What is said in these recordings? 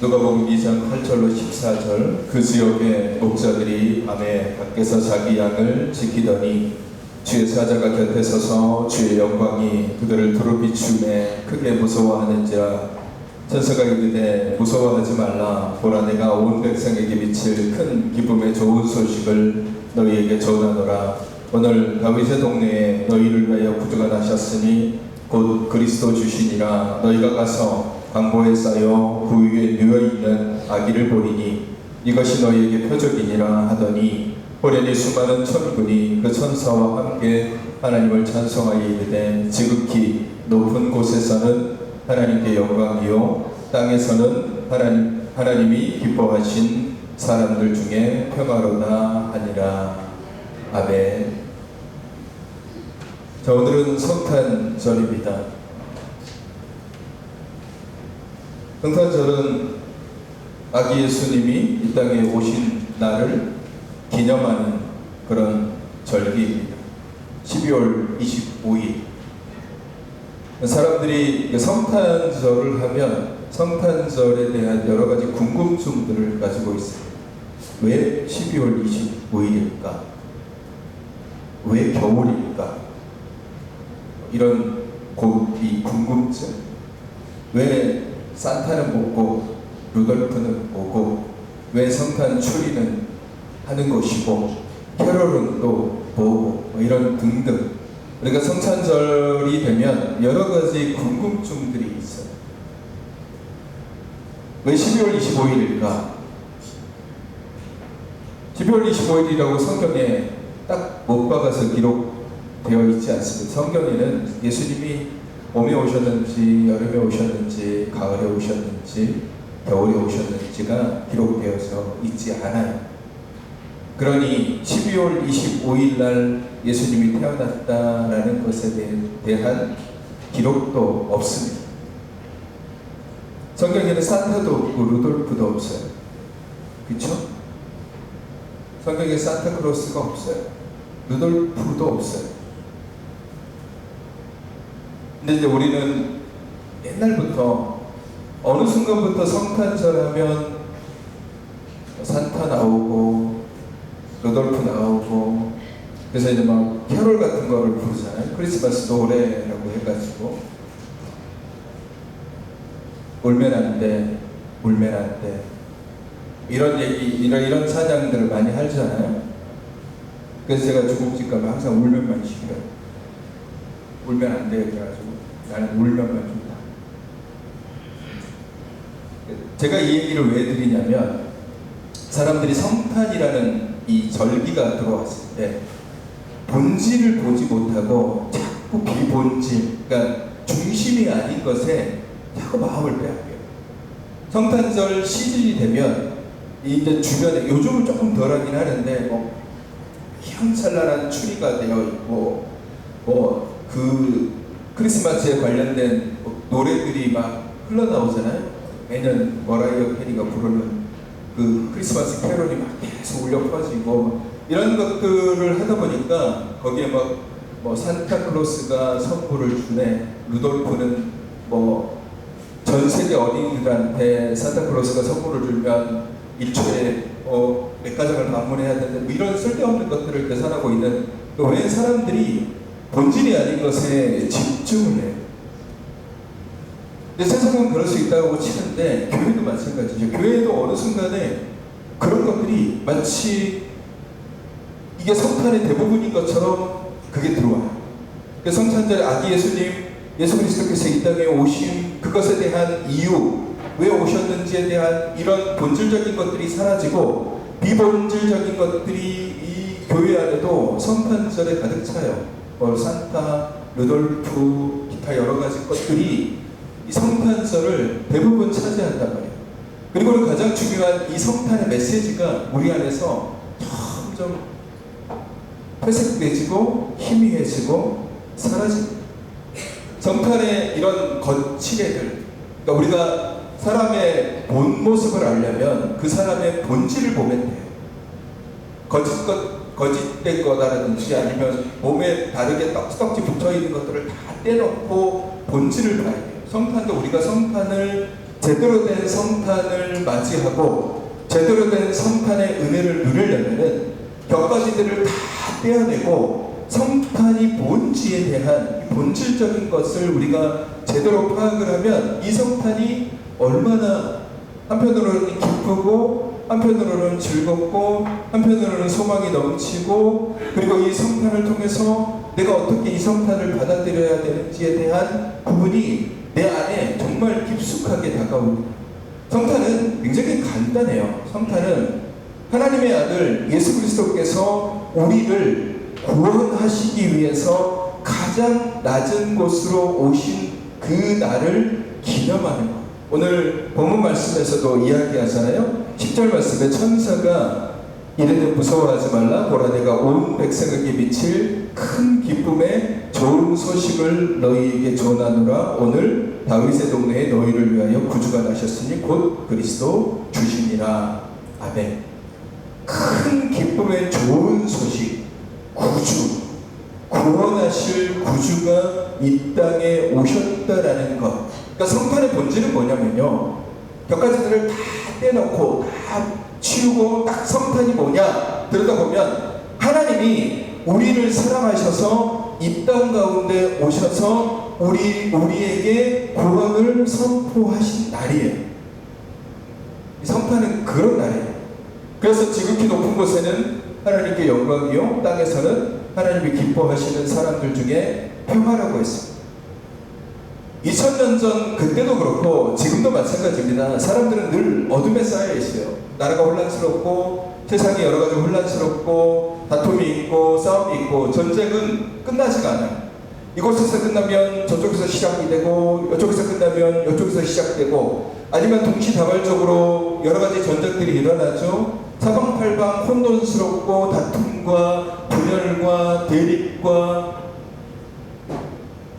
누가복음 2장 8절로 14절. 그 지역의 목자들이 밤에 밖에서 자기 양을 지키더니 주의 사자가 곁에 서서 주의 영광이 그들을 두루 비추매 크게 무서워하는지라. 천사가 이르되 무서워하지 말라. 보라, 내가 온 백성에게 미칠 큰 기쁨의 좋은 소식을 너희에게 전하노라. 오늘 다윗의 동네에 너희를 위하여 구주가 나셨으니 곧 그리스도 주시니라. 너희가 가서 광보에 쌓여 그 위에 누워있는 아기를 보리니 이것이 너희에게 표적이니라 하더니 호련히 수많은 천군이 그 천사와 함께 하나님을 찬송하여 이르되 지극히 높은 곳에서는 하나님께 영광이요 땅에서는 하나님이 기뻐하신 사람들 중에 평화로다 하니라. 아멘. 자, 오늘은 성탄절입니다. 성탄절은 아기 예수님이 이 땅에 오신 날을 기념하는 그런 절기입니다. 12월 25일. 사람들이 성탄절을 하면 성탄절에 대한 여러 가지 궁금증들을 가지고 있습니다. 왜 12월 25일일까? 왜 겨울일까? 이런 이 궁금증. 왜 산타는 뭐고 루돌프는 뭐고 왜 성탄 추리는 하는 것이고 캐롤은 또 뭐고 이런 등등. 그러니까 성탄절이 되면 여러 가지 궁금증들이 있어요. 왜 12월 25일일까? 12월 25일이라고 성경에 딱 못 박아서 기록되어 있지 않습니다. 성경에는 예수님이 봄에 오셨는지 여름에 오셨는지 가을에 오셨는지 겨울에 오셨는지가 기록되어서 있지 않아요. 그러니 12월 25일 날 예수님이 태어났다라는 것에 대한 기록도 없습니다. 성경에는 산타도 없고 루돌프도 없어요. 그렇죠? 성경에 산타크로스가 없어요. 루돌프도 없어요. 근데 이제 우리는 옛날부터 어느 순간부터 성탄절 하면 산타 나오고 루돌프 나오고 그래서 이제 막 캐롤 같은 거를 부르잖아요. 크리스마스 노래라고 해가지고 울면 안 돼, 울면 안 돼 이런 얘기, 이런 찬양들을 많이 하잖아요. 그래서 제가 주국집 가면 항상 울면만 시켜요. 울면 안 돼 그래가지고 나는 울면만 준다. 제가 이 얘기를 왜 드리냐면 사람들이 성탄이라는 이 절기가 들어왔을 때 본질을 보지 못하고 자꾸 비본질, 그러니까 중심이 아닌 것에 자꾸 마음을 빼앗겨요. 성탄절 시즌이 되면 이제 주변에 요즘은 조금 덜하긴 하는데 뭐 희망찬란한 추리가 되어 있고 뭐 그 크리스마스에 관련된 노래들이 막 흘러나오잖아요. 매년 머라이어 캐리가 부르는 그 크리스마스 캐롤이 막 계속 울려 퍼지고 이런 것들을 하다 보니까 거기에 막 뭐 산타클로스가 선물을 주네, 루돌프는 뭐 전 세계 어린이들한테 산타클로스가 선물을 주면 일초에 몇 가정을 방문해야 되는데 뭐 이런 쓸데없는 것들을 계산하고 있는 왜 사람들이 본질이 아닌 것에 집중을 해요. 근데 세상은 그럴 수 있다고 치는데 교회도 마찬가지죠. 교회도 어느 순간에 그런 것들이 마치 이게 성탄의 대부분인 것처럼 그게 들어와요. 성탄절에 아기 예수님, 예수 그리스도께서 이 땅에 오신 그것에 대한 이유, 왜 오셨는지에 대한 이런 본질적인 것들이 사라지고 비본질적인 것들이 이 교회 안에도 성탄절에 가득 차요. 산타, 루돌프, 기타 여러 가지 것들이 이 성탄절을 대부분 차지한단 말이에요. 그리고 가장 중요한 이 성탄의 메시지가 우리 안에서 점점 회색돼지고 희미해지고 사라집니다. 성탄의 이런 거칠애들, 그러니까 우리가 사람의 본 모습을 알려면 그 사람의 본질을 보면 돼요. 거짓된 거다라든지 아니면 몸에 다르게 떡지떡지 붙어있는 것들을 다 떼놓고 본질을 봐야 돼요. 성탄도 우리가 성탄을 제대로 된 성탄을 맞이하고 제대로 된 성탄의 은혜를 누리려면은 몇 가지들을 다 떼어내고 성탄이 뭔지에 대한 본질적인 것을 우리가 제대로 파악을 하면 이 성탄이 얼마나 한편으로는 기쁘고 한편으로는 즐겁고 한편으로는 소망이 넘치고 그리고 이 성탄을 통해서 내가 어떻게 이 성탄을 받아들여야 되는지에 대한 부분이 내 안에 정말 깊숙하게 다가옵니다. 성탄은 굉장히 간단해요. 성탄은 하나님의 아들 예수 그리스도께서 우리를 구원하시기 위해서 가장 낮은 곳으로 오신 그 날을 기념하는 것. 오늘 본문 말씀에서도 이야기하잖아요. 10절 말씀에 천사가 이르되 무서워하지 말라. 보라 내가 온 백성에게 미칠 큰 기쁨의 좋은 소식을 너희에게 전하노라. 오늘 다윗의 동네에 너희를 위하여 구주가 나셨으니 곧 그리스도 주시니라. 아멘. 큰 기쁨의 좋은 소식, 구주, 구원하실 구주가 이 땅에 오셨다라는 것. 그러니까 성탄의 본질은 뭐냐면요, 몇 가지들을 다 떼놓고 다 치우고 딱 성탄이 뭐냐 들여다보면 하나님이 우리를 사랑하셔서 이 땅 가운데 오셔서 우리에게 구원을 선포하신 날이에요. 이 성탄은 그런 날이에요. 그래서 지극히 높은 곳에는 하나님께 영광이요, 땅에서는 하나님이 기뻐하시는 사람들 중에 평화라고 했습니다. 2000년 전 그때도 그렇고 지금도 마찬가지입니다. 사람들은 늘 어둠에 쌓여 있어요. 나라가 혼란스럽고 세상이 여러 가지 혼란스럽고 다툼이 있고 싸움이 있고 전쟁은 끝나지가 않아요. 이곳에서 끝나면 저쪽에서 시작이 되고 이쪽에서 끝나면 이쪽에서 시작되고 아니면 동시다발적으로 여러 가지 전쟁들이 일어나죠. 사방팔방 혼돈스럽고 다툼과 분열과 대립과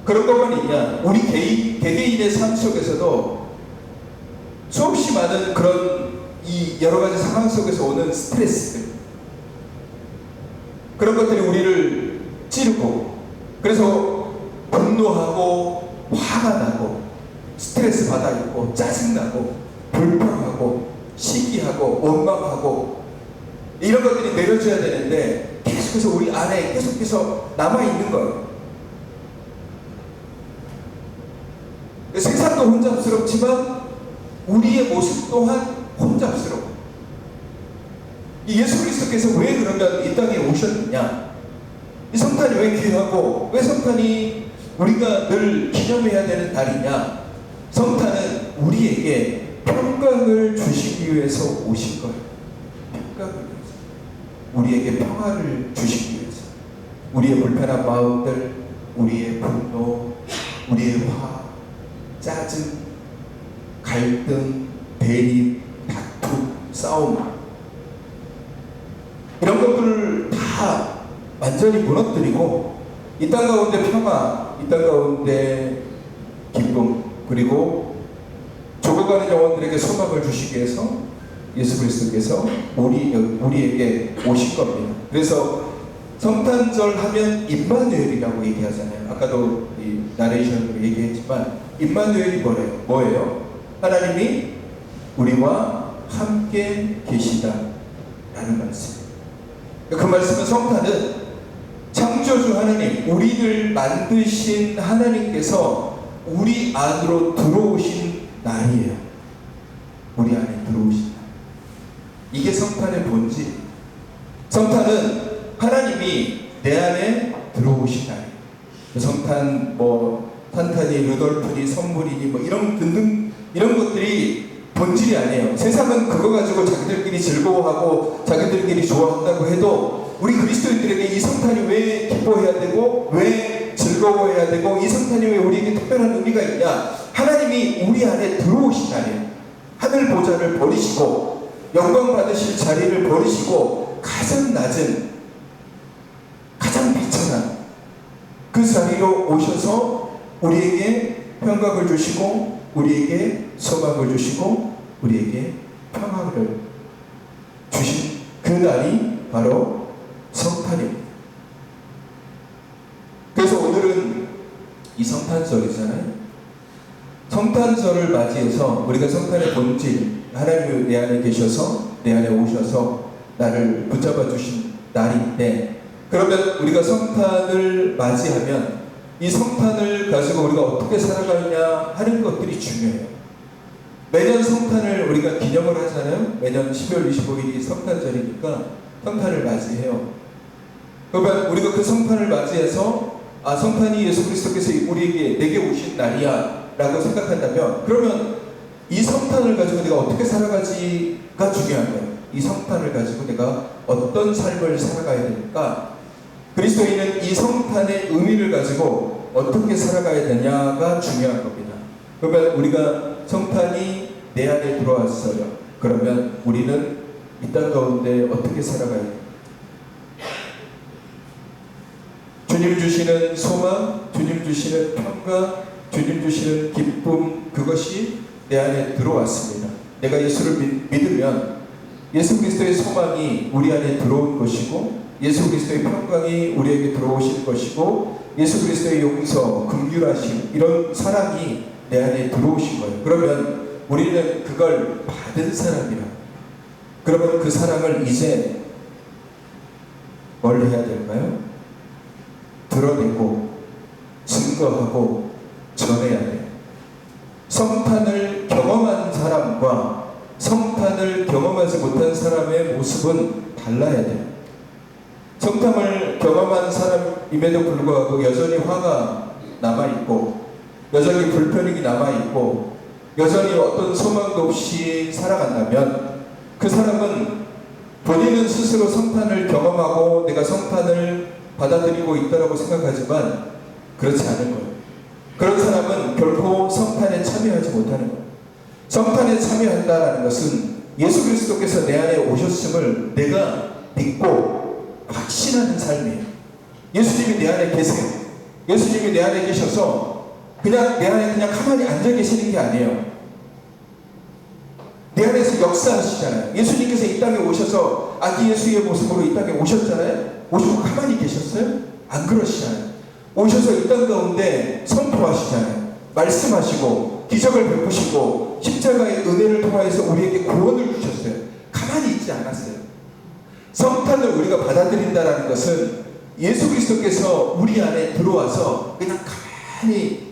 그런 것만 있냐? 우리 개개인의 삶 속에서도 수없이 많은 그런 이 여러 가지 상황 속에서 오는 스트레스, 그런 것들이 우리를 찌르고 그래서 분노하고 화가 나고 스트레스 받아 있고 짜증나고 불평하고 시기하고 원망하고 이런 것들이 내려줘야 되는데 계속해서 우리 안에 계속해서 남아있는 거예요. 세상도 혼잡스럽지만 우리의 모습 또한 혼잡스러워. 이 예수 그리스도께서 왜 그러면 이 땅에 오셨느냐? 이 성탄이 왜 귀하고 왜 성탄이 우리가 늘 기념해야 되는 날이냐? 성탄은 우리에게 평강을 주시기 위해서 오신 거예요. 평강을 위해서. 우리에게 평화를 주시기 위해서. 우리의 불편한 마음들, 우리의 분노, 우리의 화, 짜증, 갈등, 대립, 다툼, 싸움, 이런 것들을 다 완전히 무너뜨리고 이 땅 가운데 평화, 이 땅 가운데 기쁨, 그리고 죽어가는 영혼들에게 소망을 주시기 위해서 예수 그리스도께서 우리에게 오신 겁니다. 그래서 성탄절 하면 임마누엘이라고 얘기하잖아요. 아까도 이 나레이션으로 얘기했지만 임마누엘이 뭐예요? 하나님이 우리와 함께 계시다라는 말씀이에요. 그 말씀은 성탄은 창조주 하나님, 우리를 만드신 하나님께서 우리 안으로 들어오신 날이에요. 우리 안에 들어오신 날. 이게 성탄의 본질. 성탄은 하나님이 내 안에 들어오신 날이에요. 성탄, 탄탄이, 루돌프니, 선물이니, 이런 등등, 이런 것들이 본질이 아니에요. 세상은 그거 가지고 자기들끼리 즐거워하고 자기들끼리 좋아한다고 해도 우리 그리스도인들에게 이 성탄이 왜 기뻐해야 되고 왜 즐거워해야 되고 이 성탄이 왜 우리에게 특별한 의미가 있냐? 하나님이 우리 안에 들어오신 날이에요. 하늘 보좌를 버리시고 영광 받으실 자리를 버리시고 가장 낮은, 가장 비천한 그 자리로 오셔서 우리에게 평강을 주시고 우리에게 소망을 주시고 우리에게 평화를 주신 그 날이 바로 성탄입니다. 그래서 오늘은 이 성탄절이잖아요. 성탄절을 맞이해서 우리가 성탄의 본질, 하나님이 내 안에 계셔서 내 안에 오셔서 나를 붙잡아 주신 날인데, 그러면 우리가 성탄을 맞이하면 이 성탄을 가지고 우리가 어떻게 살아가느냐 하는 것들이 중요해요. 매년 성탄을 우리가 기념을 하잖아요. 매년 12월 25일이 성탄절이니까 성탄을 맞이해요. 그러면 우리가 그 성탄을 맞이해서 성탄이 예수 그리스도께서 내게 오신 날이야 라고 생각한다면, 그러면 이 성탄을 가지고 내가 어떻게 살아가지가 중요한 거예요. 이 성탄을 가지고 내가 어떤 삶을 살아가야 되니까, 그리스도인은 이 성탄의 의미를 가지고 어떻게 살아가야 되냐가 중요한 겁니다. 그러면 우리가 성탄이 내 안에 들어왔어요. 그러면 우리는 이 땅 가운데 어떻게 살아가야 돼요? 주님 주시는 소망, 주님 주시는 평강, 주님 주시는 기쁨, 그것이 내 안에 들어왔습니다. 내가 예수를 믿으면 예수 그리스도의 소망이 우리 안에 들어온 것이고, 예수 그리스도의 평강이 우리에게 들어오실 것이고, 예수 그리스도의 용서, 긍휼하심, 이런 사랑이 내 안에 들어오신 거예요. 그러면 우리는 그걸 받은 사람이라. 그러면 그 사랑을 이제 뭘 해야 될까요? 드러내고 증거하고 전해야 돼요. 성탄을 경험한 사람과 성탄을 경험하지 못한 사람의 모습은 달라야 돼요. 성탄을 경험한 사람임에도 불구하고 여전히 화가 남아있고, 여전히 불편함이 남아있고, 여전히 어떤 소망도 없이 살아간다면 그 사람은 본인은 스스로 성탄을 경험하고 내가 성탄을 받아들이고 있다고 생각하지만 그렇지 않은 거예요. 그런 사람은 결코 성탄에 참여하지 못하는 거예요. 성탄에 참여한다는 것은 예수 그리스도께서 내 안에 오셨음을 내가 믿고 확신하는 삶이에요. 예수님이 내 안에 계세요. 예수님이 내 안에 계셔서 그냥 내 안에 그냥 가만히 앉아 계시는 게 아니에요. 내 안에서 역사하시잖아요. 예수님께서 이 땅에 오셔서 아기 예수의 모습으로 이 땅에 오셨잖아요. 오시고 가만히 계셨어요? 안 그러시잖아요. 오셔서 이 땅 가운데 선포하시잖아요. 말씀하시고 기적을 베푸시고 십자가의 은혜를 통하여서 우리에게 구원을 주셨어요. 가만히 있지 않았어요. 성탄을 우리가 받아들인다는 것은 예수 그리스도께서 우리 안에 들어와서 그냥 가만히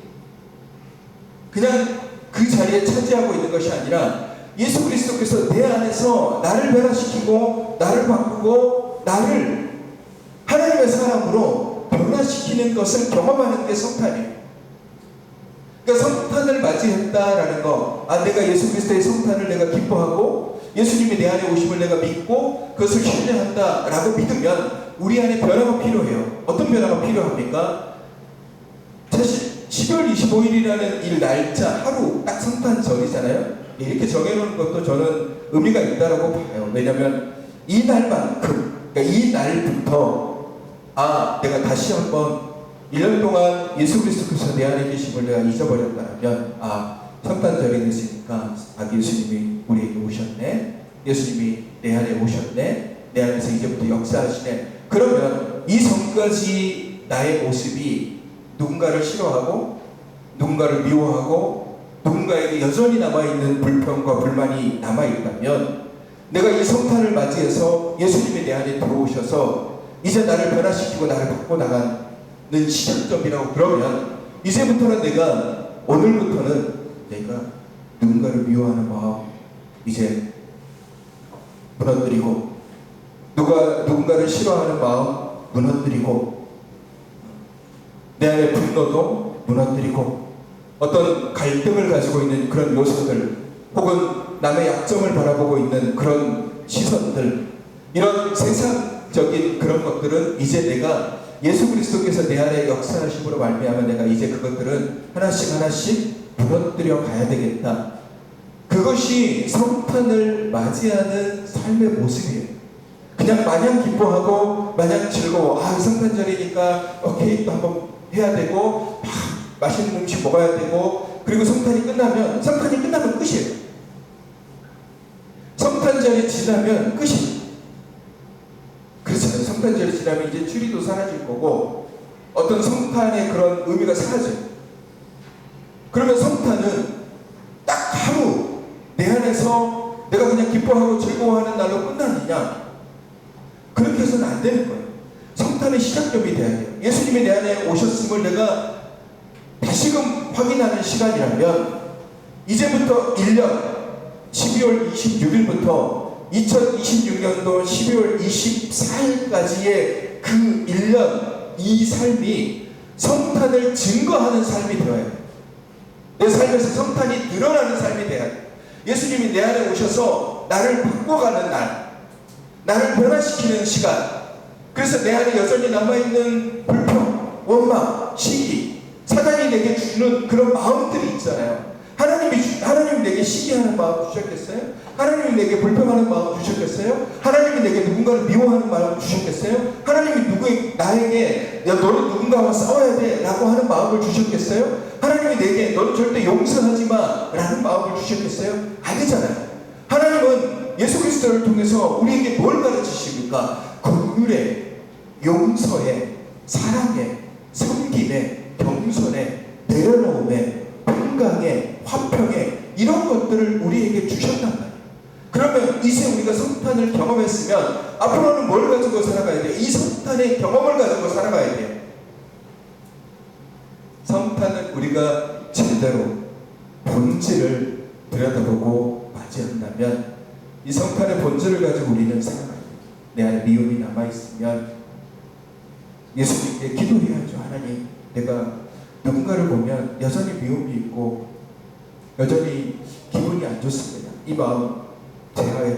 그냥 그 자리에 차지하고 있는 것이 아니라, 예수 그리스도께서 내 안에서 나를 변화시키고 나를 바꾸고 나를 하나님의 사람으로 변화시키는 것을 경험하는 게 성탄이에요. 그러니까 성탄을 맞이했다라는 거, 내가 예수 그리스도의 성탄을 내가 기뻐하고 예수님이 내 안에 오심을 내가 믿고 그것을 신뢰한다라고 믿으면 우리 안에 변화가 필요해요. 어떤 변화가 필요합니까? 사실 12월 25일이라는 이 날짜, 하루 딱 성탄 전이잖아요. 이렇게 정해놓은 것도 저는 의미가 있다고 봐요. 왜냐하면 이 날만큼, 그러니까 이 날부터 내가 다시 한번 1년 동안 예수 그리스도께서 내 안에 계심을 내가 잊어버렸다면, 성탄절이 됐으니까 아기 예수님이 우리에게 오셨네, 예수님이 내 안에 오셨네, 내 안에서 이제부터 역사하시네. 그러면 이 전까지 나의 모습이 누군가를 싫어하고 누군가를 미워하고 누군가에게 여전히 남아있는 불평과 불만이 남아있다면, 내가 이 성탄을 맞이해서 예수님이 내 안에 들어오셔서 이제 나를 변화시키고 나를 바꿔 나가는 시작점이라고 그러면, 이제부터는 오늘부터는 내가 누군가를 미워하는 마음 이제 무너뜨리고, 누군가를 싫어하는 마음 무너뜨리고, 내 안에 분노도 무너뜨리고, 어떤 갈등을 가지고 있는 그런 요소들, 혹은 남의 약점을 바라보고 있는 그런 시선들, 이런 세상적인 그런 것들은 이제 내가 예수 그리스도께서 내 안에 역사하심으로 말미암아 내가 이제 그것들은 하나씩 하나씩 무너뜨려 가야 되겠다. 그것이 성탄을 맞이하는 삶의 모습이에요. 그냥 마냥 기뻐하고 마냥 즐거워, 성탄절이니까 케이크도 한번 해야 되고 맛있는 음식 먹어야 되고, 그리고 성탄이 끝나면 끝이에요. 성탄절이 지나면 끝이에요. 그렇잖아요. 성탄절이 지나면 이제 추리도 사라질 거고 어떤 성탄의 그런 의미가 사라져요. 그러면 성탄은 기뻐하고 즐거워하는 날로 끝나느냐? 그렇게 해서는 안 되는 거예요. 성탄의 시작점이 돼야 돼요. 예수님이 내 안에 오셨음을 내가 다시금 확인하는 시간이라면 이제부터 1년 12월 26일부터 2026년도 12월 24일까지의 그 1년 이 삶이 성탄을 증거하는 삶이 되어야 돼요. 내 삶에서 성탄이 드러나는 삶이 돼야 돼요. 예수님이 내 안에 오셔서 나를 바꿔가는 날, 나를 변화시키는 시간. 그래서 내 안에 여전히 남아있는 불평, 원망, 시기, 사단이 내게 주는 그런 마음들이 있잖아요. 하나님이 내게 시기하는 마음 주셨겠어요? 하나님이 내게 불평하는 마음 주셨겠어요? 하나님이 내게 누군가를 미워하는 마음 주셨겠어요? 하나님이 나에게 야, 너는 누군가와 싸워야 돼 라고 하는 마음을 주셨겠어요? 하나님이 내게 너는 절대 용서하지 마 라는 마음을 주셨겠어요? 아니잖아요. 하나님은 예수 그리스도를 통해서 우리에게 뭘 가르치십니까? 긍휼에, 용서에, 사랑에, 섬김에, 겸손에, 내려놓음에, 평강에, 화평에 이런 것들을 우리에게 주셨단 말이에요. 그러면 이제 우리가 성탄을 경험했으면 앞으로는 뭘 가지고 살아가야 돼요? 이 성탄의 경험을 가지고 살아가야 돼요. 성탄을 우리가 제대로 본질을 들여다보고 맞이한다면 이 성탄의 본질을 가지고 우리는 살아가야 돼요. 내 안에 미움이 남아있으면 예수님께 기도해야죠. 하나님, 내가 누군가를 보면 여전히 미움이 있고 여전히 기분이 안 좋습니다. 이 마음 제하에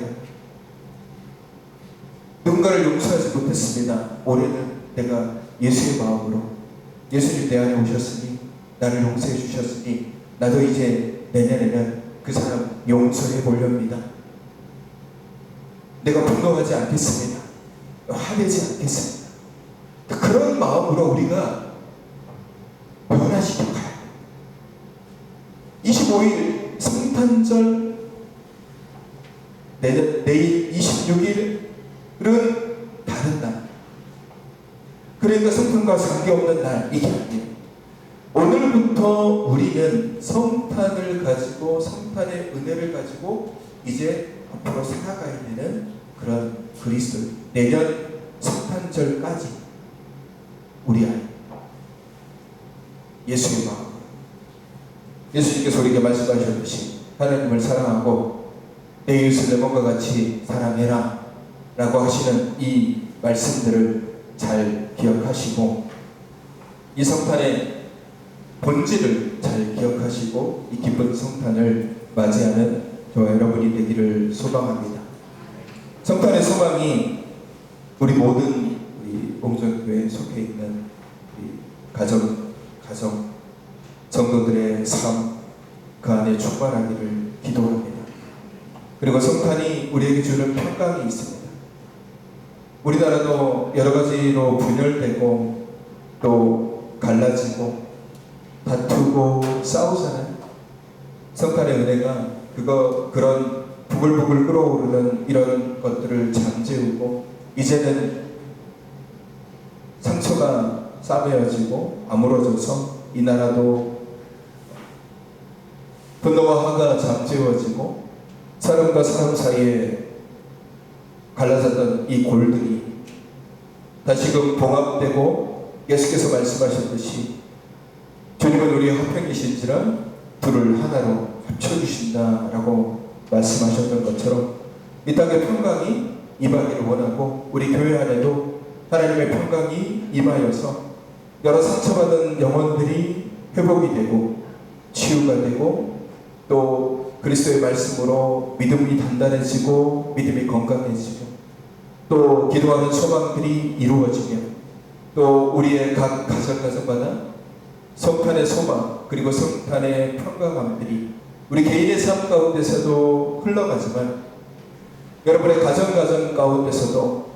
누군가를 용서하지 못했습니다. 올해는 내가 예수의 마음으로 예수님 내 안에 오셨으니 나를 용서해 주셨으니 나도 이제 내년에는 그 사람 용서해 보렵니다. 내가 분노하지 않겠습니다. 화내지 않겠습니다. 그런 마음으로 우리가 변화시켜 가요. 25일 성탄절, 내일 26일은 다른 날. 그러니까 성탄과 관계없는 날, 이게 아니에요. 오늘부터 우리는 성탄을 가지고 성탄의 은혜를 가지고 이제 앞으로 살아가야 되는 그런 그리스도, 내년 성탄절까지 우리 안에 예수의 마음, 예수님께서 우리에게 말씀하셨듯이 하나님을 사랑하고 내 이웃을 내 몸과 같이 사랑해라 라고 하시는 이 말씀들을 잘 기억하시고 이 성탄의 본질을 잘 기억하시고 이 기쁜 성탄을 맞이하는 저와 여러분이 되기를 소망합니다. 성탄의 소망이 우리 모든 우리 옹정교회에 속해 있는 우리 가정 성도들의 삶 그 안에 충만하기를 기도합니다. 그리고 성탄이 우리에게 주는 평강이 있습니다. 우리나라도 여러 가지로 분열되고 또 갈라지고 다투고 싸우잖아요. 성탄의 은혜가 그런 부글부글 끓어오르는 이런 것들을 잠재우고 이제는 상처가 싸매어지고 아물어져서 이 나라도 분노와 화가 잠재워지고 사람과 사람 사이에 갈라졌던 이 골들이 다시금 봉합되고 예수께서 말씀하셨듯이 주님은 우리의 화평이신지라 둘을 하나로 합쳐주신다라고 말씀하셨던 것처럼 이 땅의 평강이 임하기를 원하고 우리 교회 안에도 하나님의 평강이 임하여서 여러 상처받은 영혼들이 회복이 되고 치유가 되고 또 그리스도의 말씀으로 믿음이 단단해지고 믿음이 건강해지고 또 기도하는 소망들이 이루어지며 또 우리의 각 가정마다 성탄의 소망 그리고 성탄의 평강함들이 우리 개인의 삶 가운데서도 흘러가지만 여러분의 가정 가운데서도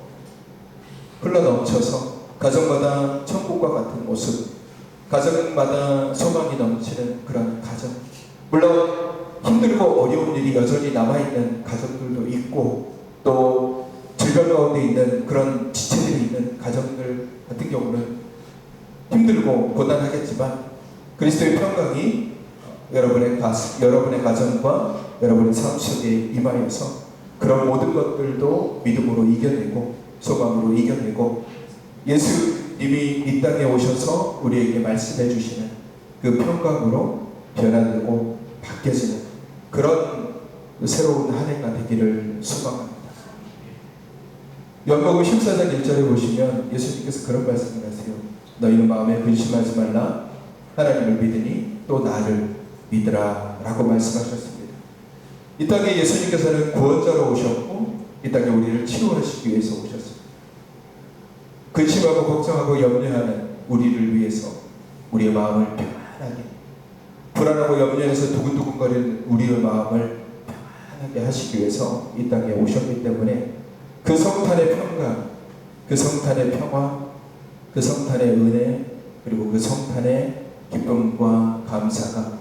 흘러넘쳐서 가정마다 천국과 같은 모습, 가정마다 소망이 넘치는 그런 가정. 물론 힘들고 어려운 일이 여전히 남아있는 가정들도 있고 또 질병 가운데 있는 그런 지체들이 있는 가정들 같은 경우는 힘들고 고단하겠지만 그리스도의 평강이 여러분의 가정과 여러분의 삶 속에 임하여서 그런 모든 것들도 믿음으로 이겨내고 소망으로 이겨내고 예수님이 이 땅에 오셔서 우리에게 말씀해 주시는 그 평강으로 변화되고 바뀌어지는 그런 새로운 한 해가 되기를 소망합니다. 요한복음 14장 1절에 보시면 예수님께서 그런 말씀을 하세요. 너희는 마음에 근심하지 말라. 하나님을 믿으니 또 나를 믿으라 라고 말씀하셨습니다. 이 땅에 예수님께서는 구원자로 오셨고 이 땅에 우리를 치유하시기 위해서 오셨습니다. 근심하고 걱정하고 염려하는 우리를 위해서 우리의 마음을 편안하게, 불안하고 염려해서 두근두근거리는 우리의 마음을 편안하게 하시기 위해서 이 땅에 오셨기 때문에 그 성탄의 평강, 그 성탄의 평화, 그 성탄의 은혜, 그리고 그 성탄의 기쁨과 감사가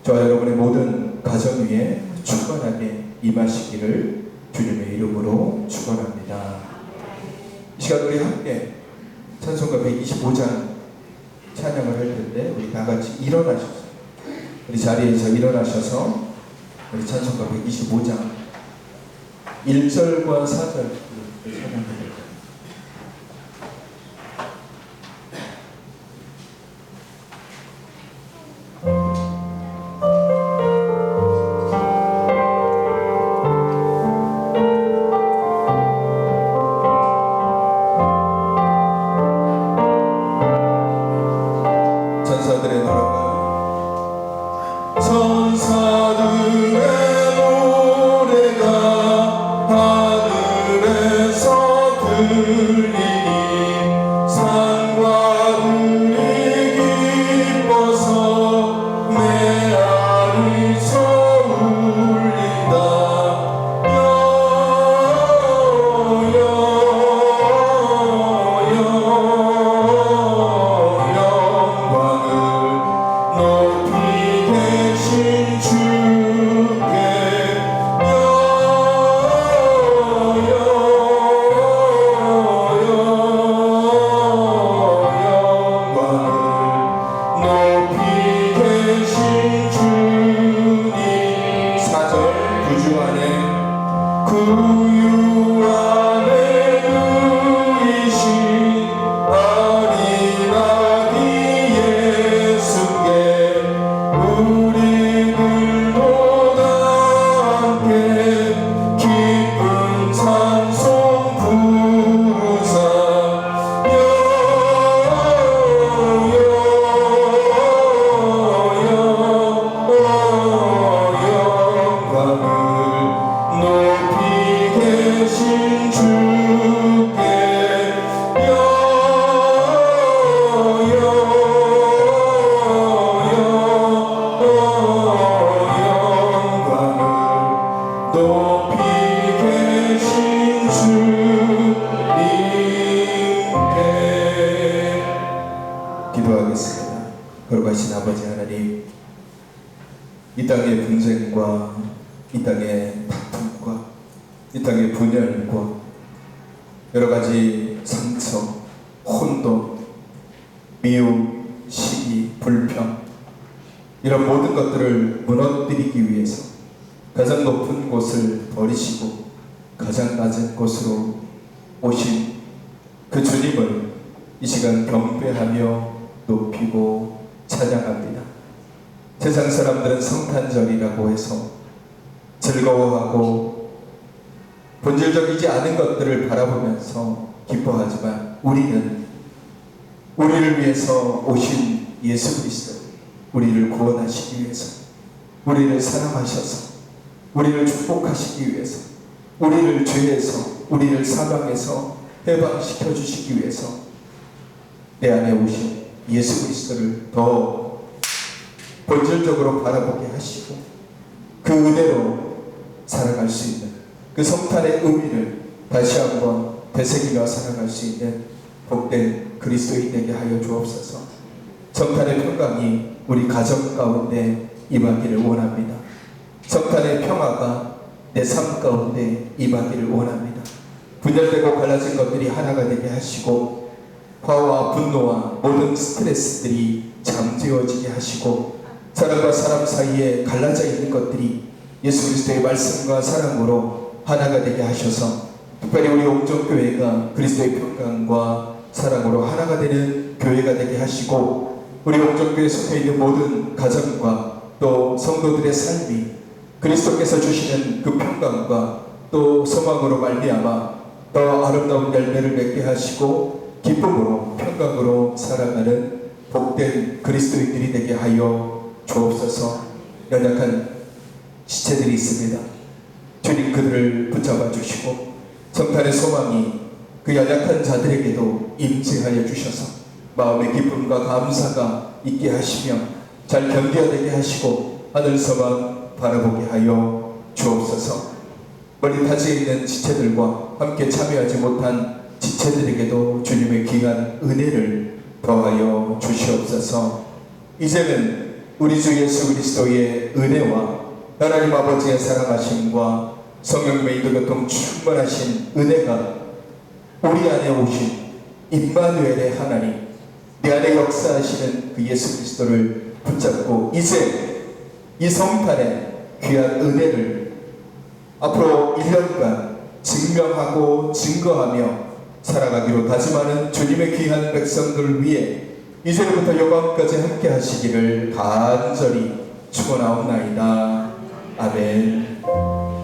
저와 여러분의 모든 가정 위에 충만하게 임하시기를 주님의 이름으로 축원합니다. 이 시간 우리 함께 찬송가 125장 찬양을 할 텐데 우리 다 같이 일어나셔서 우리 자리에서 일어나셔서 우리 찬송가 125장 1절과 4절 찬양합니다. 기도하겠습니다. 거룩하신 아버지 하나님, 이 땅의 분쟁과 이 땅의 다툼과 이 땅의 분열과 여러 가지 상처, 혼돈, 미움, 시기, 불평 이런 모든 것들을 무너뜨리기 위해서 가장 높은 곳을 버리시고 가장 낮은 곳으로 오신 그 주님을 이 시간 경배하며 높이고 찬양합니다. 세상 사람들은 성탄절이라고 해서 즐거워하고 본질적이지 않은 것들을 바라보면서 기뻐하지만 우리는 우리를 위해서 오신 예수 그리스도, 우리를 구원하시기 위해서, 우리를 사랑하셔서 우리를 축복하시기 위해서, 우리를 죄에서, 우리를 사망에서 해방시켜 주시기 위해서 내 안에 오신 예수 그리스도를 더 본질적으로 바라보게 하시고 그 은혜로 살아갈 수 있는 그 성탄의 의미를 다시 한번 되새기며 살아갈 수 있는 복된 그리스도인 되게 하여 주옵소서. 성탄의 평강이 우리 가정 가운데 임하기를 원합니다. 성탄의 평화가 내 삶 가운데 임하기를 원합니다. 분열되고 갈라진 것들이 하나가 되게 하시고 화와 분노와 모든 스트레스들이 잠재워지게 하시고 사람과 사람 사이에 갈라져 있는 것들이 예수 그리스도의 말씀과 사랑으로 하나가 되게 하셔서 특별히 우리 옥정교회가 그리스도의 평강과 사랑으로 하나가 되는 교회가 되게 하시고 우리 옥정교회에 속해 있는 모든 가정과 또 성도들의 삶이 그리스도께서 주시는 그 평강과 또 소망으로 말미암아 더 아름다운 열매를 맺게 하시고 기쁨으로 평강으로 살아가는 복된 그리스도인들이 되게 하여 주옵소서. 연약한 지체들이 있습니다. 주님 그들을 붙잡아 주시고 성탄의 소망이 그 연약한 자들에게도 임재하여 주셔서 마음의 기쁨과 감사가 있게 하시며 잘 견뎌내게 하시고 하늘 소망 바라보게 하여 주옵소서. 멀리 타지에 있는 지체들과 함께 참여하지 못한 지체들에게도 주님의 귀한 은혜를 더하여 주시옵소서. 이제는 우리 주 예수 그리스도의 은혜와 하나님 아버지의 사랑하심과 성령님의 인도교통 충만하신 은혜가 우리 안에 오신 임마누엘의 하나님, 내 안에 역사하시는 그 예수 그리스도를 붙잡고 이제 이 성탄의 귀한 은혜를 앞으로 1년간 증명하고 증거하며 살아가기로 다짐하는 주님의 귀한 백성들을 위해 이제부터 영광까지 함께 하시기를 간절히 축원하옵나이다. 아멘.